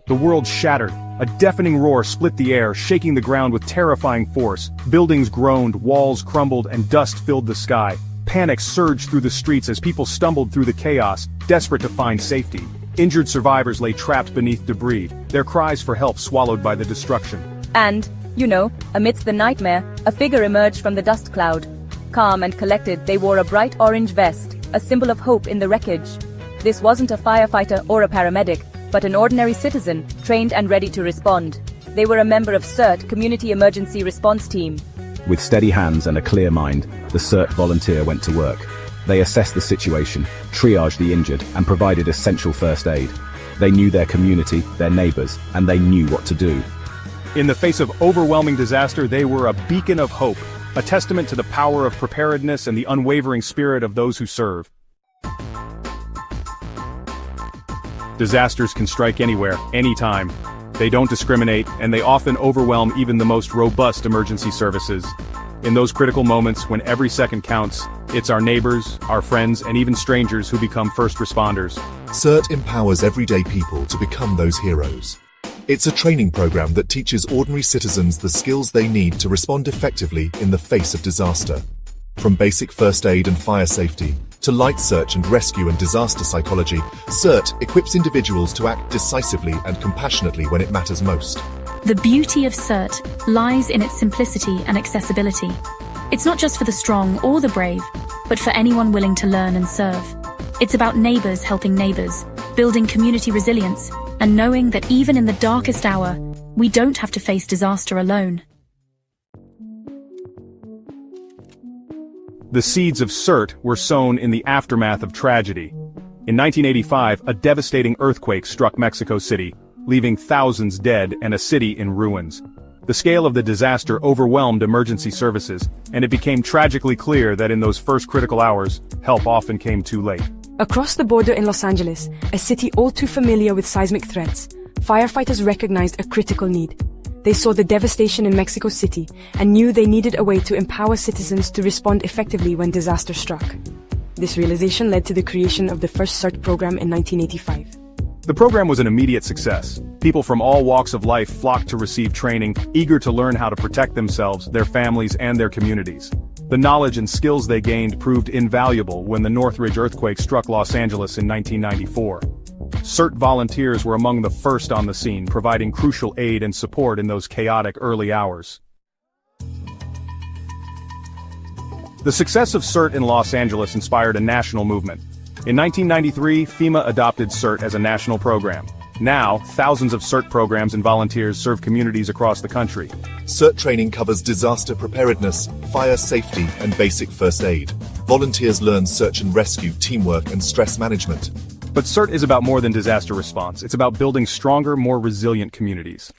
The world shattered. A deafening roar split the air, shaking the ground with terrifying force. Buildings groaned, walls crumbled, and dust filled the sky. Panic surged through the streets as people stumbled through the chaos, desperate to find safety. Injured survivors lay trapped beneath debris, their cries for help swallowed by the destruction. And, amidst the nightmare, a figure emerged from the dust cloud. Calm and collected, they wore a bright orange vest, a symbol of hope in the wreckage. This wasn't a firefighter or a paramedic, but an ordinary citizen, trained and ready to respond. They were a member of CERT, Community Emergency Response Team. With steady hands and a clear mind, the CERT volunteer went to work. They assessed the situation, triaged the injured, and provided essential first aid. They knew their community, their neighbours, and they knew what to do. In the face of overwhelming disaster, they were a beacon of hope, a testament to the power of preparedness and the unwavering spirit of those who serve. Disasters can strike anywhere, anytime. They don't discriminate, and they often overwhelm even the most robust emergency services. In those critical moments when every second counts, it's our neighbors, our friends, and even strangers who become first responders. CERT empowers everyday people to become those heroes. It's a training program that teaches ordinary citizens the skills they need to respond effectively in the face of disaster. From basic first aid and fire safety, to light search and rescue and disaster psychology, CERT equips individuals to act decisively and compassionately when it matters most. The beauty of CERT lies in its simplicity and accessibility. It's not just for the strong or the brave, but for anyone willing to learn and serve. It's about neighbours helping neighbours, building community resilience, and knowing that even in the darkest hour, we don't have to face disaster alone. The seeds of CERT were sown in the aftermath of tragedy. In 1985, a devastating earthquake struck Mexico City, leaving thousands dead and a city in ruins. The scale of the disaster overwhelmed emergency services, and it became tragically clear that in those first critical hours, help often came too late. Across the border in Los Angeles, a city all too familiar with seismic threats, firefighters recognized a critical need. They saw the devastation in Mexico City and knew they needed a way to empower citizens to respond effectively when disaster struck. This realization led to the creation of the first CERT program in 1985. The program was an immediate success. People from all walks of life flocked to receive training, eager to learn how to protect themselves, their families, and their communities. The knowledge and skills they gained proved invaluable when the Northridge earthquake struck Los Angeles in 1994. CERT volunteers were among the first on the scene, providing crucial aid and support in those chaotic early hours. The success of CERT in Los Angeles inspired a national movement. In 1993, FEMA adopted CERT as a national program. Now, thousands of CERT programs and volunteers serve communities across the country. CERT training covers disaster preparedness, fire safety, and basic first aid. Volunteers learn search and rescue, teamwork, and stress management. But CERT is about more than disaster response. It's about building stronger, more resilient communities.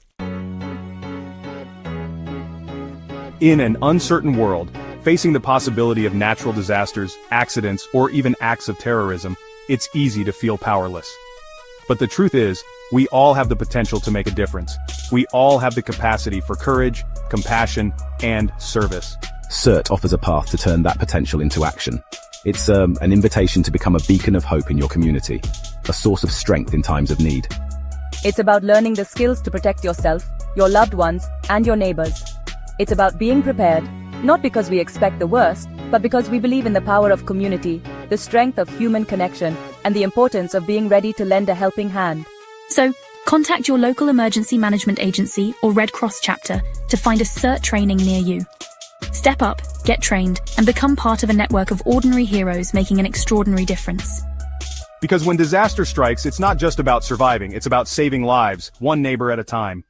In an uncertain world, facing the possibility of natural disasters, accidents, or even acts of terrorism, it's easy to feel powerless. But the truth is, we all have the potential to make a difference. We all have the capacity for courage, compassion, and service. CERT offers a path to turn that potential into action. It's an invitation to become a beacon of hope in your community, a source of strength in times of need. It's about learning the skills to protect yourself, your loved ones, and your neighbors. It's about being prepared, not because we expect the worst, but because we believe in the power of community, the strength of human connection, and the importance of being ready to lend a helping hand. So, contact your local emergency management agency or Red Cross chapter to find a CERT training near you. Step up, get trained, and become part of a network of ordinary heroes making an extraordinary difference. Because when disaster strikes, it's not just about surviving, it's about saving lives, one neighbor at a time.